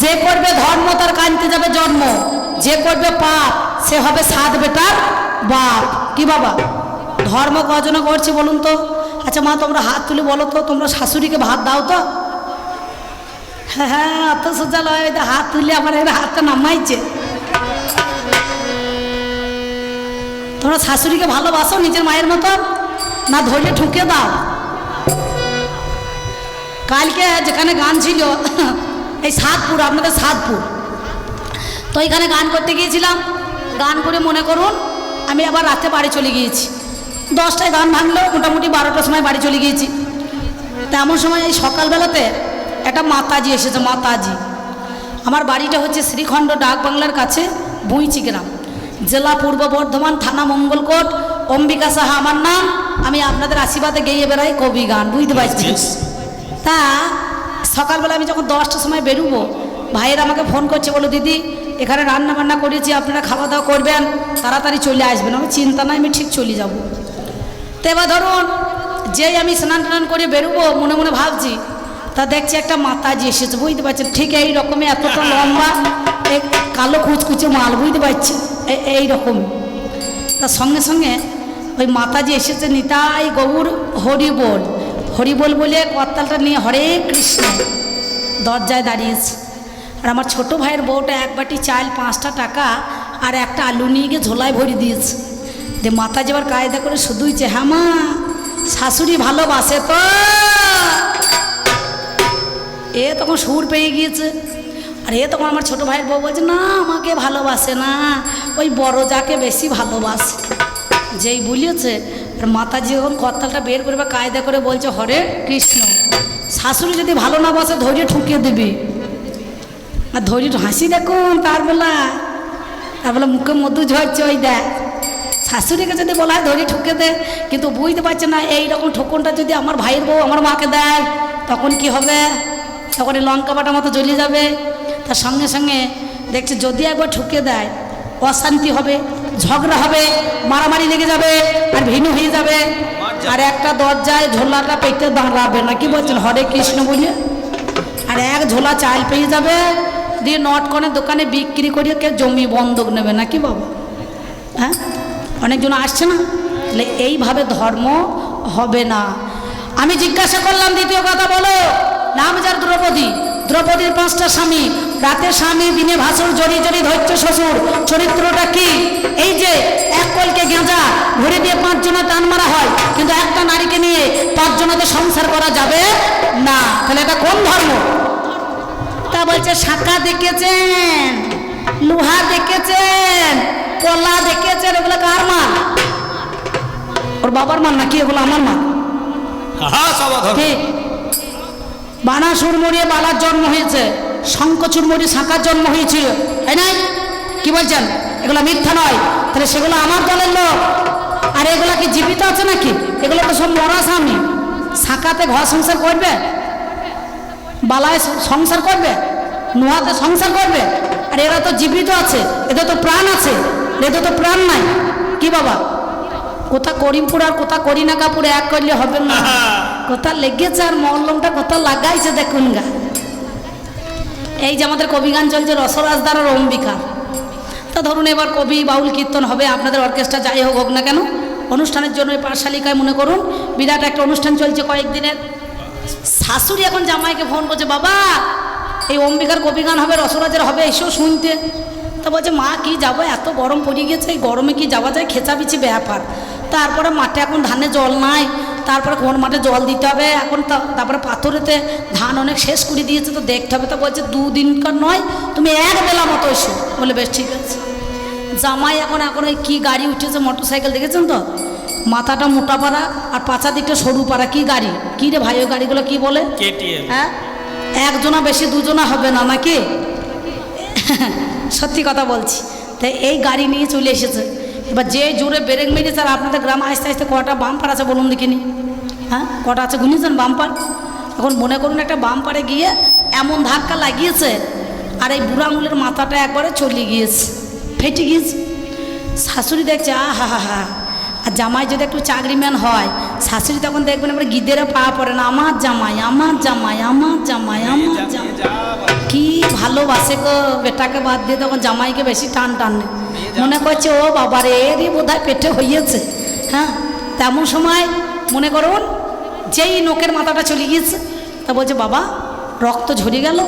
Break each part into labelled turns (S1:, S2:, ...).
S1: যে করবে ধর্ম তার কানতে যাবে জন্ম, যে করবে পাপ সে হবে 7 বেটার বাপ। কি বাবা, ধর্ম কজনে করছি বলুন তো? আচ্ছা মা তোমরা হাত তুলে বলো তো, তোমরা শাশুড়িকে ভাত দাও তো? হ্যাঁ হ্যাঁ, অত সোজা লয়, হাত তুলে আমার এর হাতটা নামাইছে। তোমরা শাশুড়িকে ভালোবাসো নিজের মায়ের মতো না ধরে ঠুকে দাও? কালকে যেখানে গান ছিল এই সাতপুর, আপনাদের সাতপুর, তো এখানে গান করতে গিয়েছিলাম। গান করে মনে করুন আমি আবার রাতে বাড়ি চলে গিয়েছি। 10টায় গান ভাঙলো, মোটামুটি 12টার সময় বাড়ি চলে গিয়েছি। তেমন সময় এই সকালবেলাতে একটা মাতাজি এসেছে। মাতাজি, আমার বাড়িটা হচ্ছে শ্রীখণ্ড ডাক বাংলার কাছে, বুইচি গ্রাম, জেলা পূর্ব বর্ধমান, থানা মঙ্গলকোট। অম্বিকা সাহা আমার নাম। আমি আপনাদের আশীর্বাদে গেয়ে বেড়াই কবি গান, বুঝতে পারছি। তা সকালবেলা আমি যখন 10টার সময় বেরোবো, ভাইয়ের আমাকে ফোন করছে, বলো দিদি এখানে রান্না বান্না করেছি, আপনারা খাওয়া দাওয়া করবেন, তাড়াতাড়ি চলে আসবেন। আমি চিন্তা নাই, আমি ঠিক চলে যাব। তো এবার ধরুন যেই আমি স্নান টান করে বেরোবো, মনে মনে ভাবছি, তা দেখছি একটা মাতাজি এসেছে, বুঝতে পারছেন, ঠিক এই রকমই, এতটা লম্বা, কালো কুচকুচে মাল, বুঝতে পারছি এই রকম। তার সঙ্গে সঙ্গে ওই মাতাজি এসেছে, নিতাই গৌর হরি বল, হরি বল বলে করতালটা নিয়ে হরে কৃষ্ণ দরজায় দাঁড়িয়েছে। আর আমার ছোট ভাইয়ের বউটা 1 বাটি চাল, 5টা টাকা আর একটা আলু নিয়ে গিয়ে ঝোলায় ভরে দিয়েছে। যে মাতাজি আবার কায়দা করে শুধুইছে, হ্যাঁ মা শাশুড়ি ভালোবাসে তো। এ তখন সুর পেয়ে গিয়েছে। আর এ তখন আমার ছোট ভাইয়ের বউ বলছে, না আমাকে ভালোবাসে না, ওই বড় যাকে বেশি ভালোবাসে। যেই বলিয়েছে, আর মাতাজি যখন করতালটা বের করবে কায়দা করে বলছে হরে কৃষ্ণ। শাশুড়ি যদি ভালো না বাসে ধৈর্য ঠুকিয়ে দেবে। আর ধৈর্য হাসি দেখুন তার বেলা মুখে মধু ঝরছে, ওই দেখ। শাশুড়িকে যদি বলা হয় ধৈর্য ঠুকে দে, কিন্তু বুঝতে পারছে না এই রকম ঠোকনটা যদি আমার ভাইয়ের বউ আমার মাকে দেয় তখন কি হবে? তখন লঙ্কা বাটা মতো জ্বলিয়ে যাবে। তার সঙ্গে সঙ্গে দেখছে যদি একবার ঠুকে দেয় অশান্তি হবে, ঝগড়া হবে, মারামারি লেগে যাবে, আর ভিন্ন হয়ে যাবে। আর একটা দরজায় ঝোলাটা পেতে দাঁড়াবে না, কি বলছেন হরে কৃষ্ণ বলে, আর এক ঝোলা চাল পেয়ে যাবে, দিয়ে নটকনের দোকানে বিক্রি করিয়ে কে জমি বন্ধক নেবে না, কি বাবা? হ্যাঁ, অনেকজন আসছে না, তাহলে এইভাবে ধর্ম হবে না। আমি জিজ্ঞাসা করলাম, দ্বিতীয় কথা বলো, নাম যার দ্রৌপদী, দ্রৌপদীর 5টা স্বামী, রাতে স্বামী, দিনে ভাসুর, জড়ি জড়ি ধৈর্য শ্বশুর, চরিত্রটা কি? এই যে এক কলকে গেঁজা ভরে দিয়ে 5 জনে টান মারা হয়, কিন্তু একটা নারীকে নিয়ে 5 জনাতে সংসার করা যাবে না। তাহলে এটা কোন ধর্ম? তা বলছে শাঁখা দেখেছেন, লোহা দেখেছেন, কলা দেখেছেন, এগুলো কার মাল? ওর বাবার মাল নাকি এগুলো আমার মাল? ঠিক। বানাসুর মরিয়ে বালার জন্ম হয়েছে, শঙ্কচুর মরিয়ে শাঁখার জন্ম হয়েছিল, তাই নাই? কি বলছেন? এগুলো মিথ্যা নয়। তাহলে সেগুলো আমার দলের লোক, আর এগুলা কি জীবিত আছে নাকি? এগুলো তো সব মরা স্বামী। শাঁখাতে ঘর সংসার করবে, বালায় সংসার করবে, নোহাতে সংসার করবে, আর এরা তো জীবিত আছে, এদের তো প্রাণ আছে, এদের তো প্রাণ নাই। কি বাবা, কোথা করিমপুর আর কোথা করিনা কাপুরে এক করলে হবে না, কোথা লেগেছে আর মল্লমটা কোথা লাগাইছে দেখুন গা। এই যে আমাদের কবি গান চলছে রসরাজদার আর অম্বিকার। তা ধরুন এবার কবি বাউল কীর্তন হবে, আপনাদের অর্কেস্ট্রা যাই হোক না কেন, অনুষ্ঠানের জন্য এই পাঠশালিকায় মনে করুন বিরাট একটা অনুষ্ঠান চলছে কয়েকদিনের। শাশুড়ি এখন জামাইকে ফোন করছে, বাবা এই অম্বিকার কবি গান হবে, রসরাজের হবে, এসেও শুনতে। তা বলছে মা কি যাবো, এত গরম পড়ে গেছে, এই গরমে কি যাওয়া যায়, খেচাবিচি ব্যাপার। তারপরে মাঠে এখন ধানে জল নাই, তারপরে কোন মাঠে জল দিতে হবে এখন, তারপরে পাথরেতে ধান অনেক শেষ করে দিয়েছে, তো দেখতে হবে। তা বলছে 2 দিনকার নয়, তুমি 1 বেলা মতো এসো। বলে বেশ ঠিক আছে। জামাই এখন ওই কী গাড়ি উঠেছে, মোটরসাইকেল দেখেছেন তো, মাথাটা মোটা পাড়া আর পাঁচা দিকটা সরু পাড়া, কি গাড়ি, কী রে ভাই ওই গাড়িগুলো কি বলে? হ্যাঁ, 1 জনা বেশি 2 জনা হবে না নাকি? সত্যি কথা বলছি। তাই এই গাড়ি নিয়ে চলে এসেছে। এবার যে জোরে ব্রেক মেরেছে, আর আপনাদের গ্রামে আস্তে আস্তে কটা বাম্পার আছে বলুন দেখিনি? হ্যাঁ, কটা আছে গুনিয়েছেন বাম্পার? এখন মনে করুন একটা বাম্পারে গিয়ে এমন ধাক্কা লাগিয়েছে, আর এই বুড়া আঙুলের মাথাটা একবারে চলে গিয়েছে, ফেটে গিয়েছে। শাশুড়ি দেখছে, আহা হা হা, আর জামাই যদি একটু চাকরিম্যান হয়, শাশুড়ি তখন দেখবেন এবার গিদেরে পা পড়ে না, আমার জামাই আমার জামাই আমার জামাই আমার জামাই। কি ভালোবাসে গো বেটাকে বাদ দিয়ে, তখন জামাইকে বেশি টান টানে, মনে করছে ও বাবা রে এরই বোধহয় পেটে হইয়েছে। হ্যাঁ, তেমন সময় মনে করুন যেই নোকের মাথাটা চলে গিয়েছে, তা বলছে বাবা রক্ত ঝরে গেল,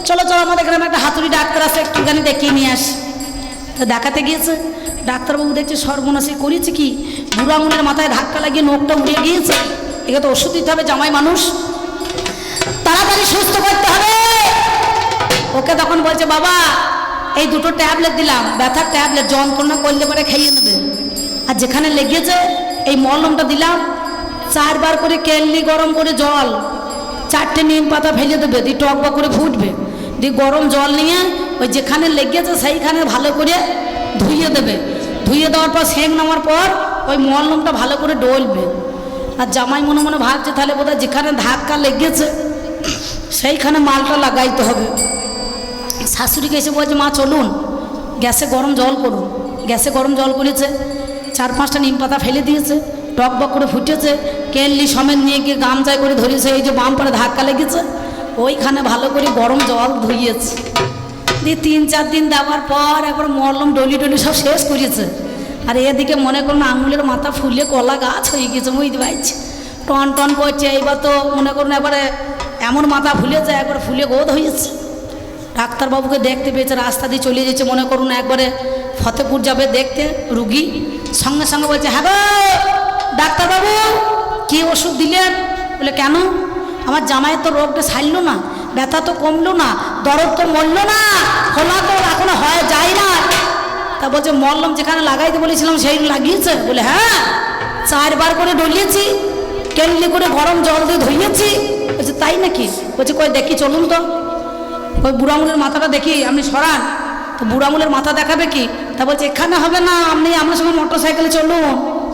S1: চলো চলো আমাদের গ্রামে একটা হাতুড়ি ডাক্তার আছে, একটুখানি দেখিয়ে নিয়ে আসি। তো দেখাতে গিয়েছে, ডাক্তারবাবু দেখছে সর্বনাশী করেছে কি, বুড়ো আঙুলের মাথায় ধাক্কা লাগিয়ে নোকটা উড়ে গিয়েছে, একে তো ওষুধ দিতে হবে, জামাই মানুষ তাড়াতাড়ি সুস্থ করতে হবে। ওকে তখন বলছে বাবা এই দুটো ট্যাবলেট দিলাম, ব্যথার ট্যাবলেট, যন্ত্রণা করলে পরে খাইয়ে নেবে, আর যেখানে লেগেছে এই মলমটা দিলাম, 4 বার করে কেললি গরম করে জল, 4টে নিম পাতা ফেলে দেবে, দিয়ে টকবা করে ফুটবে, দিয়ে গরম জল নিয়ে ওই যেখানে লেগেছে সেইখানে ভালো করে ধুইয়ে দেবে, ধুইয়ে দেওয়ার পর সেঁক নামার পর ওই মলমটা ভালো করে ডলবে। আর জামাই মনে মনে ভাবছে তাহলে বোধহয় যেখানে ধাক্কা লেগেছে সেইখানে মালটা লাগাইতে হবে। শাশুড়িকে এসে বলছে মা চলুন গ্যাসে গরম জল করুন, গ্যাসে গরম জল করেছে, 4-5টা নিম পাতা ফেলে দিয়েছে, টকবক করে ফুটেছে, কেনলি সমেত নিয়ে গিয়ে গামছায় করে ধরেছে, এই যে বাম পারে ধাক্কা লেগেছে ওইখানে ভালো করে গরম জল ধুইয়েছে, দিয়ে 3-4 দিন দেওয়ার পর একবার মলম ডলি ডলি সব শেষ করেছে। আর এদিকে মনে করুন আঙুলের মাথা ফুলে কলা গাছ হয়ে গেছে, বুঝতে পারছি, টন টন করছে। এইবার তো মনে করুন একবারে এমন মাথা ফুলেছে, একবার ফুলে গোদ হয়েছে। ডাক্তারবাবুকে দেখতে পেয়েছে, রাস্তা দিয়ে চলে যেছে, মনে করুন একবারে ফতেপুর যাবে দেখতে রুগী, সঙ্গে সঙ্গে বলছে হ্যাঁ গো ডাক্তারবাবু কী ওষুধ দিলেন? বলে কেন? আমার জামাইয়ের তো রোগটা সারল না, ব্যথা তো কমলো না, দরদ তো মরলো না, খোলা তো এখনো হয় যায় না। তা বলছে মলম যেখানে লাগাইতে বলেছিলাম সেই লাগিয়েছে? বলে হ্যাঁ, 4 বার করে ডলিয়েছি, কেনলি করে গরম জল দিয়ে ধুইয়েছি। বলছে তাই নাকি? বলছে কই দেখি চলুন তো, ওই বুড়ো আঙুলের মাথাটা দেখি, আপনি সরান। তো বুড়ো আঙুলের মাথা দেখাবে কি? তা বলছে এখানে হবে না, আপনি আপনার সঙ্গে মোটর সাইকেলে চলুন।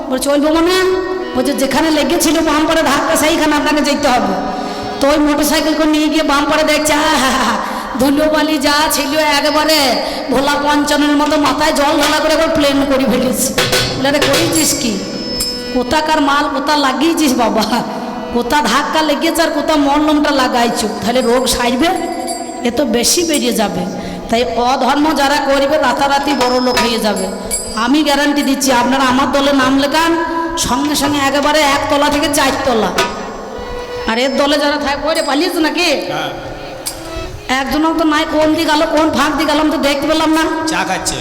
S1: বলে চলবো মানে? বলছে যেখানে লেগেছিল বাম পারে ধাক্কা সেইখানে আপনাকে যেতে হবে। তো ওই মোটর সাইকেল করে নিয়ে গিয়ে বাম পারে দেখছে ধুলোবালি যা ছিল একেবারে ভোলা পঞ্চানের মতো মাথায় জল ঢালা করে একবার প্লেন করে ফেলেছি। বলে আরে করেছিস কি? কোথাকার মাল কোথা লাগিয়েছিস বাবা, কোথা ধাক্কা লেগেছে আর কোথা মলমটা লাগাইছো, তাহলে রোগ সারবে? এ তো বেশি বেরিয়ে যাবে। তাই অধর্ম যারা করবে রাতারাতি বড় লোক হয়ে যাবে। আমি গ্যারান্টি দিচ্ছি, আপনারা আমার দলে নাম লেখান, সঙ্গে সঙ্গে একেবারে 1 তলা থেকে 4 তলা। আর এর দলে যারা থাকে ওরে পালিয়েছে নাকি? একজনও তো নাই, কোন দিক গেল কোন ফাঁক দিয়ে গেলাম তো দেখতে পেলাম না, চা খাচ্ছে।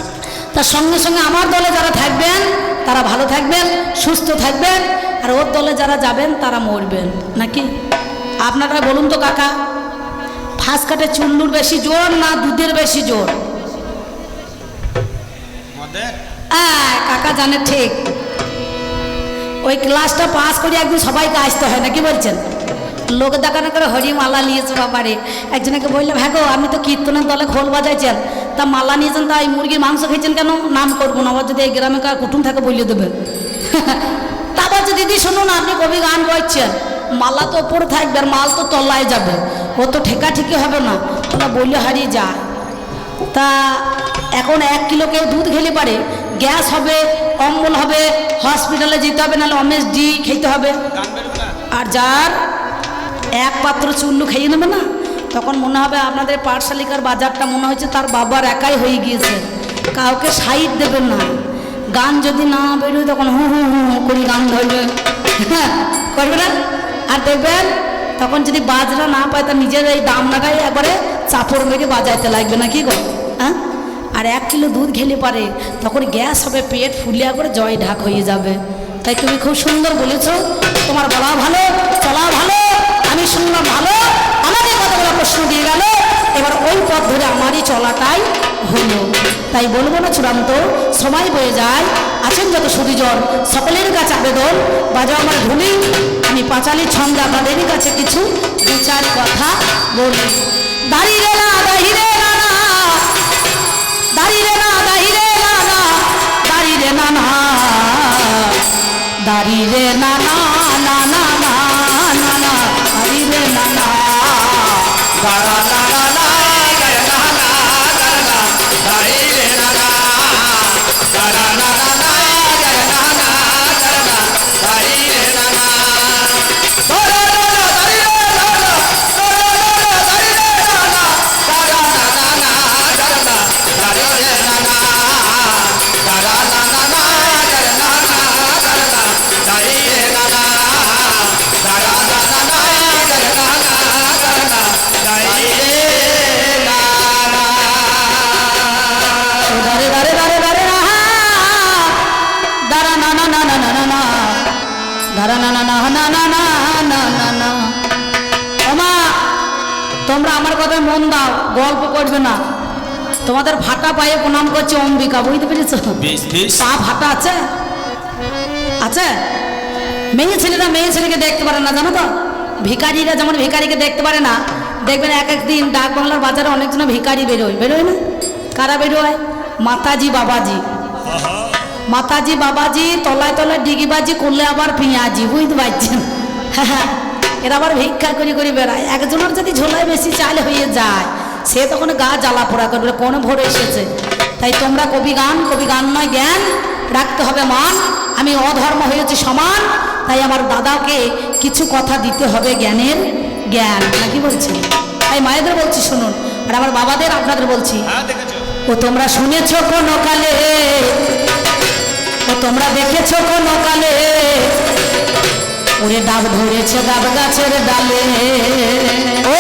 S1: তার সঙ্গে সঙ্গে আমার দলে যারা থাকবেন তারা ভালো থাকবেন, সুস্থ থাকবেন, আর ওর দলে যারা যাবেন তারা মরবেন নাকি? আপনারা বলুন তো কাকা, ফাঁস কাটে চুল্লুর বেশি জোর না দুধের বেশি জোর? কাকা জানে ঠিক। ওই ক্লাসটা পাস করে একদিন সবাইকে আসতে হয় নাকি বলছেন? লোক দেখানো করে হরি মালা নিয়েছে বাবারে। একজনকে বললাম হ্যাঁ গো আপনি তো কীর্তনের দলে খোল বাজাইছেন, তা মালা নিয়েছেন, তা এই মুরগির মাংস খেয়েছেন কেন? নাম করবো না, আবার যদি এই গ্রামে কার কুটুম থাকে বলিয়ে দেবে। তা বলছে দিদি শুনুন আপনি কবি গান গাইছেন, মালা তো ওপরে থাকবে আর মাল তো তলায় যাবে, ও তো ঠেকা ঠিকই হবে না, ওরা বললে হারিয়ে যায়। তা এখন 1 কিলো কেউ দুধ খেলে পারে, গ্যাস হবে, অম্বল হবে, হসপিটালে যেতে হবে, নাহলে OMS-D খেতে হবে। আর যার 1 পাত্র চুল্লু খেয়ে নেবে না, তখন মনে হবে আপনাদের পাঠশালিকার বাজারটা মনে হচ্ছে তার বাবার একাই হয়ে গিয়েছে, কাউকে সাইড দেবেন না। গান যদি না বেরোয় তখন হু হু হু হু করে গান ধরবে, করবে না? আর দেখবেন তখন যদি বাজরা না পায় তার নিজের এই দামনাটাই একবারে চাপড় মেরে বাজাইতে লাগবে না কি গো? হ্যাঁ, আর 1 কিলো দুধ খেলে পারে, তখন গ্যাস হবে, পেট ফুলিয়া করে জয় ঢাক হয়ে যাবে। তাই তুমি খুব সুন্দর বলেছ, তোমার বলা ভালো, চলা ভালো, আমি শুনলাম ভালো, আমাকে কতগুলো প্রশ্ন দিয়ে গেল, এবার ওই পথ ধরে আমারই চলাটাই হলো। তাই বলবো না চূড়ান্ত, সময় বয়ে যায়, আছেন যত সুদীজন সকলের কাছে আবেদন, বাজাও আমার ঢুলি, আমি পাঁচালি ছন্দে আপনাদের কাছে কিছু 2-4 কথা বলি। দাঁড়িয়ে না দাহিরে না না, দাঁড়িয়ে না দাহিরে না না, দাঁড়িয়ে না না, দাঁড়িয়ে না না না না না না না, দাঁড়িয়ে না না, দাঁড়া না না না, দাঁড়া না না, দাঁড়িয়ে না না, দাঁড়া না না না, দাঁড়া না না, করে মন দাও, গল্প করবে না। তোমাদের ভাটা পায়ে প্রণাম করছে অম্বিকা, বুঝতে পেরেছ? পা ভাটা আছে, আছে। মেয়ে ছেলেরা মেয়ে ছেলেকে দেখতে পারে না, জানো তো? ভিখারিরা যেমন ভিখারিকে দেখতে পারে না, দেখবেন এক একদিন ডাক বাংলার বাজারে অনেকজন ভিখারি বেরোয়, বেরোয় না? কারা বেরোয়? মাতাজি বাবাজি, মাতাজি বাবাজি, তলায় তলায় ডিগিবাজি করলে আবার পেঁয়াজি, বুঝতে পারছেন? হ্যাঁ, এরা আবার ভিক্ষা করে করে বেড়ায়। একজনের যদি ঝোলায় বেশি চাল হয়ে যায়, সে তখন গা জ্বালা পোড়া করবে, কোন ভোর এসেছে। তাই তোমরা কবি গান নয় জ্ঞান রাখতে হবে মান। আমি অধর্ম হয়েছি সমান, তাই আমার দাদাকে কিছু কথা দিতে হবে জ্ঞানের জ্ঞান, নাকি বলছি? তাই মায়েদের বলছি শুনুন, আর আমার বাবাদের আপনাদের বলছি, ও তোমরা শুনেছ কোনো কালে, ও তোমরা দেখেছ কোনো কালে, ওরে ডাব ধরেছে ডাব গাছের ডালে। ও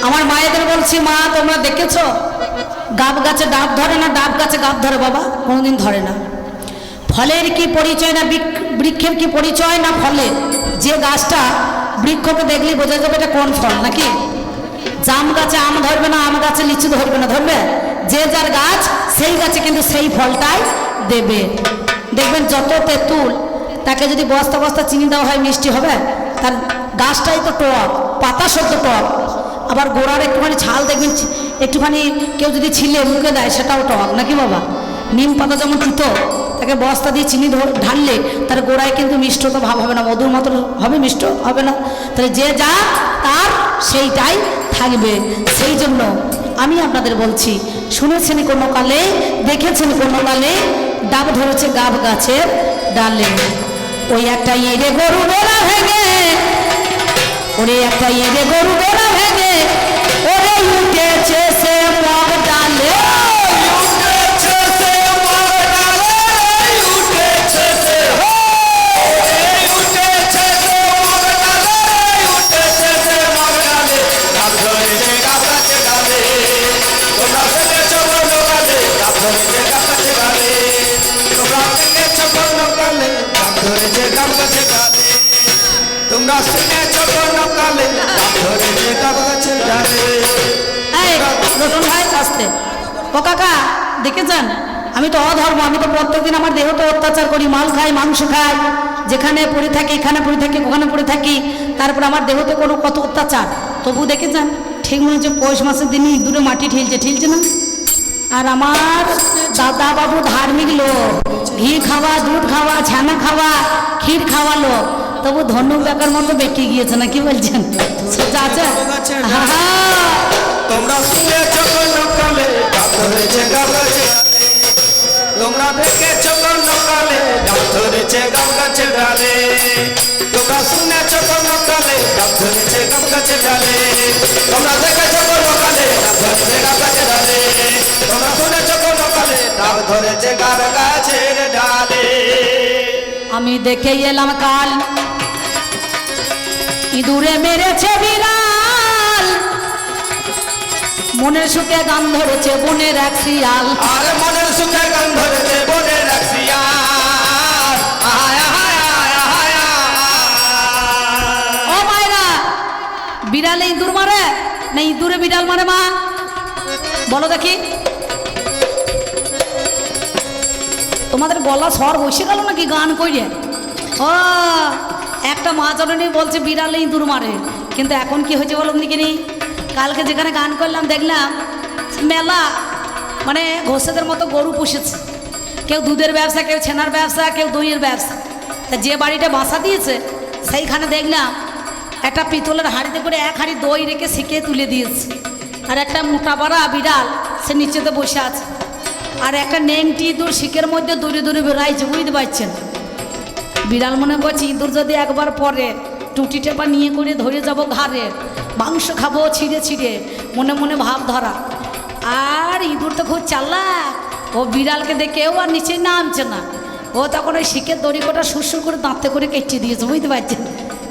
S1: আমার মায়েদের বলছি, মা তোমরা দেখেছো গাব গাছে ডাব ধরে না, ডাব গাছে গাব ধরে? বাবা কোনোদিন ধরে না। ফলের কি পরিচয় না বৃক্ষের কি পরিচয় না ফলে? যে গাছটা বৃক্ষকে দেখলেই বোঝা যাবে এটা কোন ফল, নাকি? জাম গাছে আম ধরবে না, আম গাছে লিচু ধরবে না, ধরবে? যে যার গাছ সেই গাছে কিন্তু সেই ফলটাই দেবে। দেখবেন যত তেঁতুল, তাকে যদি বস্তা বস্তা চিনি দেওয়া হয় মিষ্টি হবে? তার গাছটাই তো টক, পাতা সদ্য টক। আবার গোড়ার একটুখানি ছাল দেখবেন, একটুখানি কেউ যদি ছিলে মুখে দেয় সেটাও টক, নাকি বাবা? নিম পাতা যেমন তিতো, তাকে বস্তা দিয়ে চিনি ঢাললে তার গোড়ায় কিন্তু মিষ্টতা ভাব হবে না, মধুর মতো হবে, মিষ্ট হবে না। তাহলে যে যা তার সেইটাই থাকবে। সেই জন্য আমি আপনাদের বলছি, শুনেছেন কোনো কালে, দেখেছেন কোনো কালে, ডাব ধরেছে গাব গাছের ডালে। ওই একটা ইঁড়ে গরু বেড়া ভেঙে, ওরে একটা ইঁড়ে গরু বেড়া ভেঙে, ওরে উঠেছে সে মগ ডালে। ও কাকা দেখেছেন, আমি তো অধর্ম, আমি তো প্রত্যেকদিন আমার দেহ তো অত্যাচার করি, মাল খাই, মাংস খাই, যেখানে পড়ে থাকি, এখানে পড়ে থাকি, ওখানে পড়ে থাকি, তারপর আমার দেহ তো কোনো কত অত্যাচার। তবু দেখেছেন ঠিক মনে হচ্ছে পৌষ মাসের দিনই ইঁদুরে মাটি ঠিলছে না। আর আমার দাদা বাবু ধার্মিক লোক, ঘি খাওয়া, দুধ খাওয়া, ছানা খাওয়া, ক্ষীর খাওয়া লোক, তবু ধন্য বেকার মতো বেঁকে গিয়েছে না, কি বলছেন? সোজা আছে।
S2: তোমরা শুনেছো কোনো কালে ডাব ধরেছে গাব গাছে ডালে, তোমরা দেখেছো কোনো কালে ডাব ধরেছে গাব গাছে ডালে, তোমরা শুনেছো কোনো কালে ডাব ধরেছে গাব গাছে ডালে, তোমরা দেখেছো কোনো কালে ডাব ধরেছে গাব গাছে ডালে, তোমরা শুনেছো কোনো কালে ডাব ধরেছে গাব গাছের ডালে।
S1: আমি দেখে এলাম কাল ইঁদুরে মেরেছে বিড়াল, মনের সুখে গান ধরেছে বনের এক শিয়াল।
S2: আর মনের সুখে গান ধরেছে বনের এক শিয়াল।
S1: ও মায়েরা, বিড়ালে ইঁদুর মারে না ইঁদুরে বিড়াল মারে? মা বলো দেখি, তোমাদের গলা স্বর বসে গেল নাকি গান কইরে? ও একটা মা জননী বলছে বিড়ালে ইঁদুর মারে, কিন্তু এখন কি হয়েছে বলো দেখিনি? কালকে যেখানে গান করলাম দেখলাম মেলা, মানে ঘোষেদের মতো গরু পুষেছে, কেউ দুধের ব্যবসা, কেউ ছানার ব্যবসা, কেউ দইয়ের ব্যবসা। তা যে বাড়িটা বাসা দিয়েছে সেইখানে দেখলাম একটা পিতলের হাঁড়িতে করে এক হাঁড়ি দই রেখে শিখে তুলে দিয়েছে, আর একটা মোটা পাড়া বিড়াল সে নিচেতে বসে আছে, আর একটা নেংটি ইঁদুর শিকের মধ্যে দূরে দূরে বেড়াইছে, বুঝতে পারছেন। বিড়াল মনে করছে ইঁদুর যদি একবার পরে টুটি টেপা নিয়ে করে ধরে যাব ঘাড়ে, মাংস খাবো ছিঁড়ে ছিঁড়ে, মনে মনে ভাব ধরা। আর ইঁদুর তো খুব চালাক, ও বিড়ালকে দেখেও আর নিচে নামছে না, ও তখন ওই শিকের দড়ি কোটা সুরসুর করে দাঁতে করে কেটে দিয়েছে, বুঝতে পারছেন।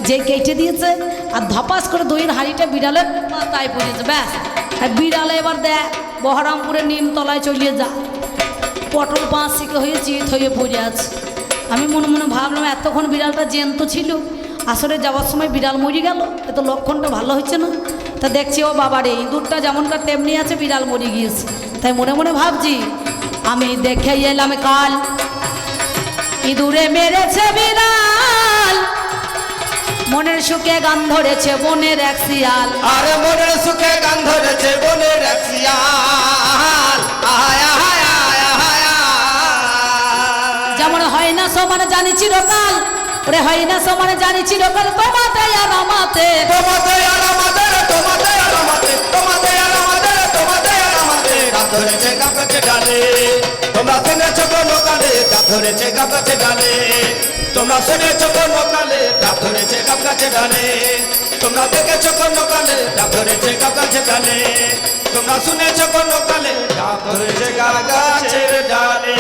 S1: যে কেটে দিয়েছে আর ধপাস করে দইয়ের হাঁড়িটা বিড়ালের মাথায় পড়েছে, ব্যাস। আর বিড়ালে এবার দেখ বহরমপুরে নিমতলায় চলিয়ে যা, পটল 5 শিকে হয়ে চিত হয়ে পড়ে আছে। আমি মনে মনে ভাবলাম এতক্ষণ বিড়ালটা জ্যান্ত ছিল, আসলে যাওয়ার সময় বিড়াল মরে গেল, এ তো লক্ষণটা ভালো হচ্ছে না। তা দেখছি ও বাবারে ইঁদুরটা যেমনকার তেমনি আছে, বিড়াল মরে গিয়েছে। তাই মনে মনে ভাবছি আমি দেখে এলাম কাল ইঁদুরে মেরেছে বিড়াল, মনের সুখে গান ধরেছে বনের এক শিয়াল।
S2: আরে মনের সুখে গান ধরেছে বনের এক শিয়াল। আয় আয় আয় আয় আয়।
S1: যেমন হয় না সমান জানি চিরকাল, ওরে হয় না সমান জানি চিরকাল, তোমাতে আর আমাতে,
S2: তোমাতে আর আমাদের, তোমাতে আর আমাদের, তোমাতে আর আমাদের, তোমাতে আর আমাদের গান ধরেছে গান গাছে ডালে। তোমরা শুনেছ কোন কালে গান ধরেছে গান গাছে ডালে। তোমরা শুনেছ কোন কালে গান ধরেছে গান গাছে ডালে। তোমরা দেখেছ কোন কালে গান ধরেছে গান গাছে ডালে। তোমরা শুনেছ কোন কালে গান ধরেছে গান গাছের ডালে।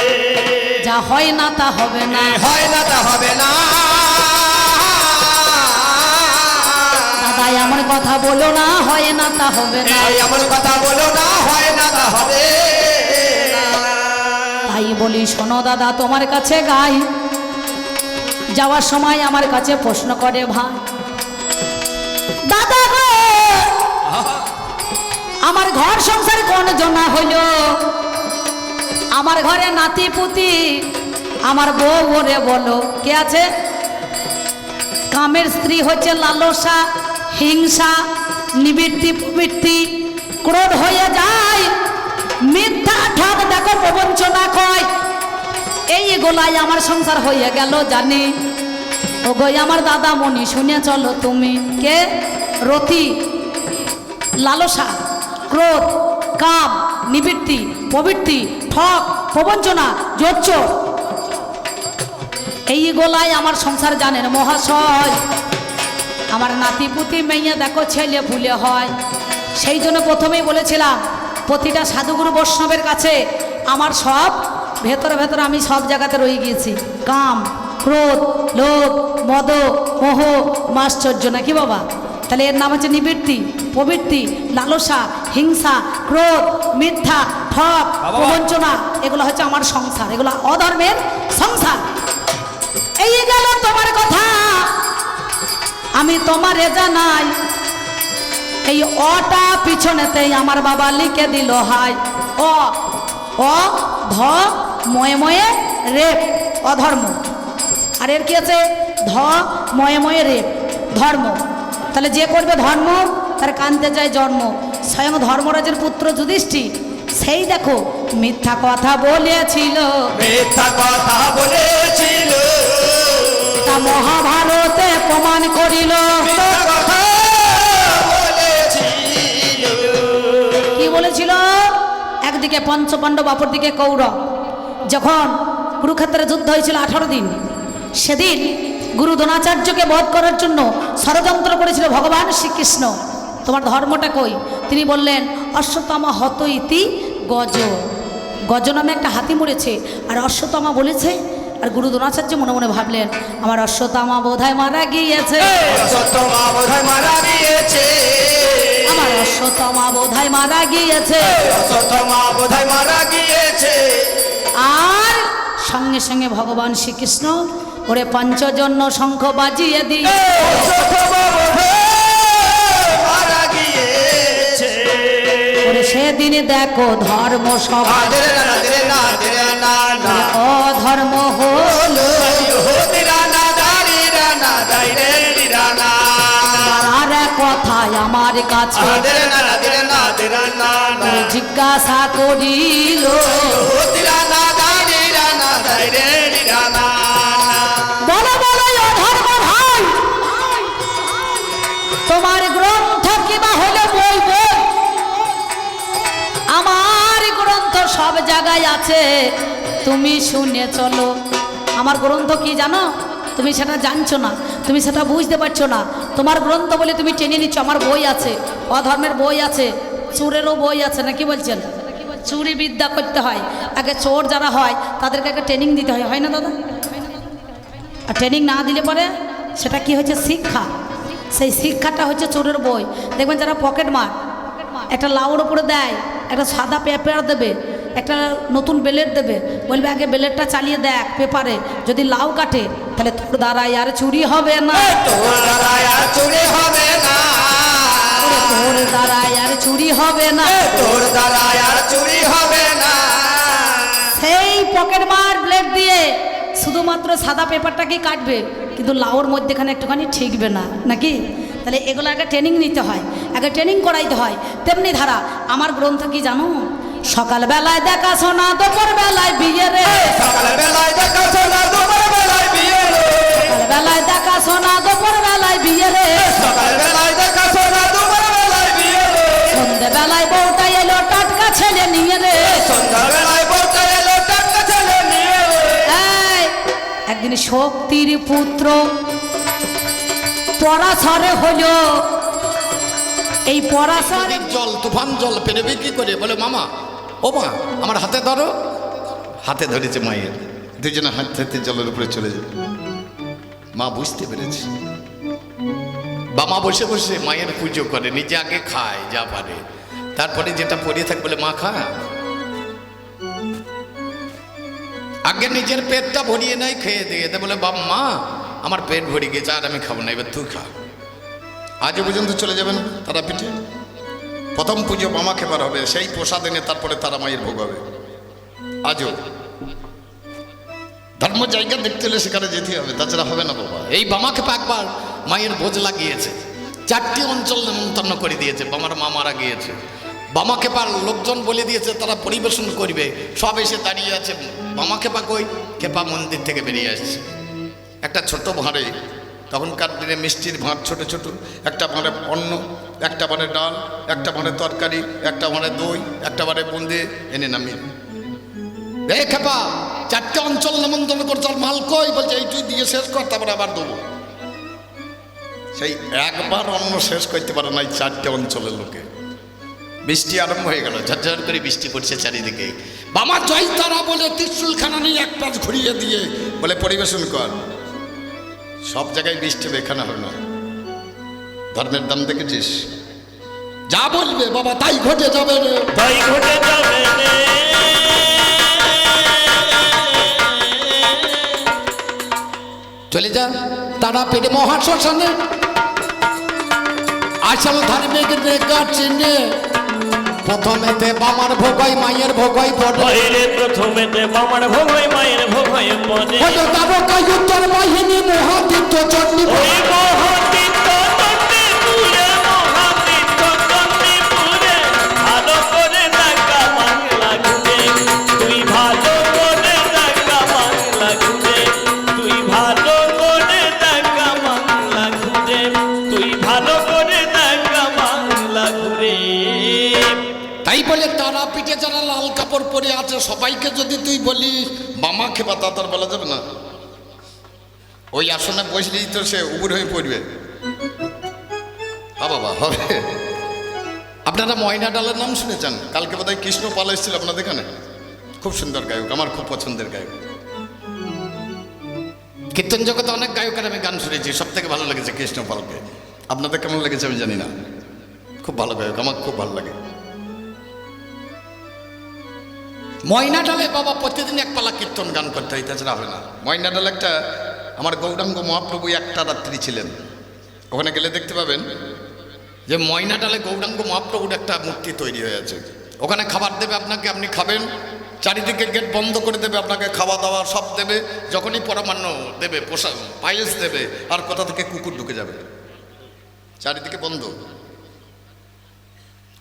S1: যা হয় না তা হবে না,
S2: হয় না তা হবে না।
S1: দাদা এমন কথা বলো না, হয় না তা হবে না।
S2: এমন কথা বলো না, হয় না তা হবে না।
S1: তাই বলি শোনো দাদা তোমার কাছে গাই, যাওয়ার সময় আমার কাছে প্রশ্ন করে ভাই, দাদা গো আমার ঘর সংসার কোন জনা হইল, আমার ঘরে নাতি পুতি আমার বউ ওরে বলো কে আছে। কামের স্ত্রী হচ্ছে লালসা, হিংসা, নিবৃত্তি, প্রবৃত্তি, ক্রোধ হয়ে যায়, মিথ্যা ঠক দেখো প্রবঞ্চনা কয়, এই গোলাই আমার সংসার হয়ে গেল জানি। ও গো আমার দাদা মনি শুনে চলো তুমি, কে? রতি, লালসা, ক্রোধ, কাম, নিবৃত্তি, প্রবৃত্তি, ঠক, প্রবঞ্চনা, জোচ্চর, এই গোলাই আমার সংসার জানেন মহাশয়। আমার নাতিপুতি মেয়ে দেখো ছেলে ভুলে হয়, সেই জন্য প্রথমেই বলেছিলাম প্রতিটা সাধুগুরু বৈষ্ণবের কাছে আমার সব ভেতরে ভেতরে আমি সব জায়গাতে রয়ে গিয়েছি। কাম, ক্রোধ, লোভ, মদ, মোহ, মাশ্চর্য, নাকি বাবা? তাহলে এর নাম হচ্ছে নিবৃত্তি, প্রবৃত্তি, লালসা, হিংসা, ক্রোধ, মিথ্যা, ঠক, প্রবঞ্চনা, এগুলো হচ্ছে আমার সংসার, এগুলো অধর্মের সংসার। এই গেল তোমার কথা, আমি তোমারে জানাই, এই অটা পিছনেতেই আমার বাবা লিখে দিল হাই। অ অ ধ ময়ে ময়ে রেপ, অধর্ম। আর এর কি আছে? ধ ময়ে ময়ে রেপ, ধর্ম। তাহলে যে করবে ধর্ম তার কানতে যায় জন্ম। স্বয়ং ধর্মরাজের পুত্র যুধিষ্ঠির সেই দেখো মিথ্যা কথা বলেছিল,
S2: মিথ্যা কথা বলেছিল,
S1: তা মহাভারতে প্রমাণ করিল।
S2: মিথ্যা কথা বলেছিল।
S1: কি বলেছিল? একদিকে পঞ্চপাণ্ডব, অপরদিকে কৌরব। যখন কুরুক্ষেত্রে যুদ্ধ হয়েছিল 18 দিন, সেদিন গুরু দ্রোণাচার্যকে বধ করার জন্য ষড়যন্ত্র করেছিল ভগবান শ্রীকৃষ্ণ। তোমার ধর্মটা কই? তিনি বললেন অশ্বত্থামা হত ইতি গজ, গজ নামে একটা হাতি মরেছে আর অশ্বত্থামা বলেছে। আর গুরু দ্রোণাচার্য মনে মনে ভাবলেন আমার অশ্বত্থামা বোধহয় মারা গিয়েছে,
S2: অশ্বত্থামা বোধহয় মারা গিয়েছে,
S1: আমার অশ্বত্থামা বোধহয় মারা গিয়েছে।
S2: অশ্বত্থামা বোধহয় মারা গিয়েছে।
S1: আর সঙ্গে সঙ্গে ভগবান শ্রীকৃষ্ণ ওরে পঞ্চজন্য শঙ্খ বাজিয়ে দিয়ে
S2: অশ্বত্থামা বোধহয় মারা গিয়েছে।
S1: ওরে সেদিনে দেখো ধর্ম সভা অধর্ম হলো, আর কথায় আমার কাছে জিজ্ঞাসা করিল
S2: যায় রে নিরালা।
S1: বলো বলো অধর্ম ভাই, তোমার গ্রন্থ কিবা হলে বই বই, আমার গ্রন্থ সব জায়গায় আছে, তুমি শুনে চলো। আমার গ্রন্থ কি জানো? তুমি সেটা জানছো না, তুমি সেটা বুঝতে পারছো না। তোমার গ্রন্থ বলে তুমি টেনে নিচ্ছ। আমার বই আছে, অধর্মের বই আছে, চোরেরও বই আছে, নাকি বলছেন? চুরি বিদ্যা করতে হয়, আগে চোর যারা হয় তাদেরকে আগে ট্রেনিং দিতে হয়, হয় না দাদা? আর ট্রেনিং না দিলে পরে সেটা কি হচ্ছে? শিক্ষা। সেই শিক্ষাটা হচ্ছে চোরের বই। দেখবেন যারা পকেট মার, একটা লাউর উপরে দেয়, একটা সাদা পেপার দেবে, একটা নতুন ব্লেড দেবে, বলবে আগে ব্লেডটা চালিয়ে দেখ পেপারে, যদি লাউ কাটে তাহলে তোর দ্বারাই আর চুরি হবে না,
S2: তোর দ্বারাই আর চুরি হবে না,
S1: তোর দ্বারাই আর চুরি হবে না,
S2: তোর দ্বারাই আর চুরি হবে না।
S1: সেই পকেট মার ব্লেড দিয়ে শুধুমাত্র সাদা পেপারটাকে কাটবে, কিন্তু লাউর মধ্যেখানে একটুখানি ঠিকবে না, নাকি? তাহলে এগুলো আগে ট্রেনিং নিতে হয়, আগে ট্রেনিং করাইতে হয়। তেমনি ধারা আমার গ্রন্থ কি জানো? সকালবেলায় দেখা শোনা, দুপুর বেলায় বিয়ে রে,
S2: সকালবেলায় দেখা শোনা, দুপুর বেলায় বিয়ে রে,
S1: সকালবেলায় দেখা শোনা, দুপুর বেলায় বিয়ে রে,
S2: সকালবেলায় দেখা শোনা, দুপুর বেলায় বিয়ে রে,
S1: সন্ধ্যেবেলায় বউটা এলো টাটকা ছেলে নিয়ে রে,
S2: সন্ধ্যাবেলায় বউটা এলো টাটকা ছেলে নিয়ে রে।
S1: এই, একদিন শক্তির পুত্র পরাশরে হলো, এই পরাশরে
S3: জল তুফান জল পেরোবে কি করে? বলে মামা, ও মা আমার হাতে ধরো। হাতে ধরেছে মায়ের, দুজনে হাত হাতে জলের উপরে চলে যাবে। মা বুঝতে পেরেছে। বাবা বসে বসে মায়ের পুজো করে, নিজে আগে খায় যা পারে, তারপরে যেটা পড়িয়ে থাকে বলে মা খা। আগে নিজের পেটটা ভরিয়ে নেয়, খেয়ে দিয়ে দেয়, বলে বাবা মা আমার পেট ভরে গেছে, আর আমি খাবো না, এবার তুই খা। আজও পর্যন্ত চলে যাবেন তারা পিঠে। প্রথম পুজো মামা খেবার হবে, সেই প্রসাদ এনে তারপরে তারা মায়ের ভোগ হবে। আজও ধর্ম জায়গা দেখতে হলে সেখানে যেতে হবে, তাছাড়া হবে না বাবা। এই বামা খেপা একবার মায়ের ভোজ লাগিয়েছে, 4টি অঞ্চল নেমন্তন্ন করে দিয়েছে, বামার মা মারা গিয়েছে। বামা খেপার লোকজন বলে দিয়েছে তারা পরিবেশন করবে, সব এসে দাঁড়িয়ে আছে। বামা খেপা কই? খেপা মন্দির থেকে বেরিয়ে আসছে একটা ছোট ভাঁড়ে। তখনকার দিনে মিষ্টির ভাঁড় ছোট ছোট, একটা ভাঁড়ে অন্ন, একটা ভাঁড়ে ডাল, একটা ভাঁড়ে তরকারি, একটা ভাঁড়ে দই, একটা ভাঁড়ে বুন্দে এনে নামিয়ে। রে খেপা, 4টে অঞ্চল নেমন্তন্ন করছে, আর মাল কই? বলছে এই তুই দিয়ে শেষ কর, তারপরে আবার দেবো। সেই একবার অন্ন শেষ করতে পারে না এই 4টে অঞ্চলের লোকে। বৃষ্টি আরম্ভ হয়ে গেল, ঝরঝর করে বৃষ্টি পড়ছে চারিদিকে। বাবা জয় তারা বলে ত্রিশূলখানা নিয়ে এক পাশ ঘুরিয়ে দিয়ে বলে পরিবেশন কর। সব জায়গায় বৃষ্টি হবে, এখানে হবে না। ধর্মের দাম দেখেছিস? যা বলবে বাবা তাই ঘটে যাবে রে,
S2: তাই ঘটে যাবে রে।
S3: চলে যা তারা পেটে মহাশ্মশানে। আসল ধার্মিক রেখা চিহ্নে প্রথমেতে বামার ভোগ হয়, মায়ের ভোগ হয় পরে।
S2: বাইরে প্রথমেতে বামার ভোগ হয়, মায়ের ভোগ হয় পরে।
S3: হলো তারকা উত্তর বাহিনী মহাতীর্থ চণ্ডী।
S2: ওই মহাতীর্থ চণ্ডীপুরে, মহাতীর্থ চণ্ডীপুরে, ভালো করে দেখা বাংলা ঘুরে, তুই ভালো করে দেখা বাংলা ঘুরে, তুই ভালো করে দেখা বাংলা ঘুরে, তুই ভালো করে দেখা বাংলা ঘুরে।
S3: তাই বলে তারা পিঠে যারা লাল কাপড় পরে আছে সবাইকে যদি তুই বলিস বামা খেপা, তা তার বলা যাবে না। ওই আসনে বসলেই তো সে উবুর হয়ে পড়বে। হ্যাঁ বাবা হবে। আপনারা ময়না ডালের নাম শুনেছেন? কালকে বোধহয় কৃষ্ণ পাল এসেছিল আপনাদের এখানে, খুব সুন্দর গায়ক, আমার খুব পছন্দের গায়ক। কীর্তন জগতে অনেক গায়কের আমি গান শুনেছি, সব থেকে ভালো লেগেছে কৃষ্ণ পালকে। আপনাদের কেমন লেগেছে আমি জানি না, খুব ভালো গায়ক, আমার খুব ভালো লাগে। ময়না ডালে বাবা প্রতিদিন এক পালা কীর্তন গান করতে হয়, তাছাড়া হবে না। ময়না ডালে একটা আমার গৌরাঙ্গ মহাপ্রভু একটা রাত্রি ছিলেন, ওখানে গেলে দেখতে পাবেন যে ময়না ডালে গৌরাঙ্গ মহাপ্রভুর একটা মূর্তি তৈরি হয়ে আছে। ওখানে খাবার দেবে আপনাকে, আপনি খাবেন, চারিদিকে গেট বন্ধ করে দেবে, আপনাকে খাওয়া দাওয়া সব দেবে। যখনই পরমান্ন দেবে, পায়েস দেবে, আর কোথা থেকে কুকুর ঢুকে যাবে, চারিদিকে বন্ধ।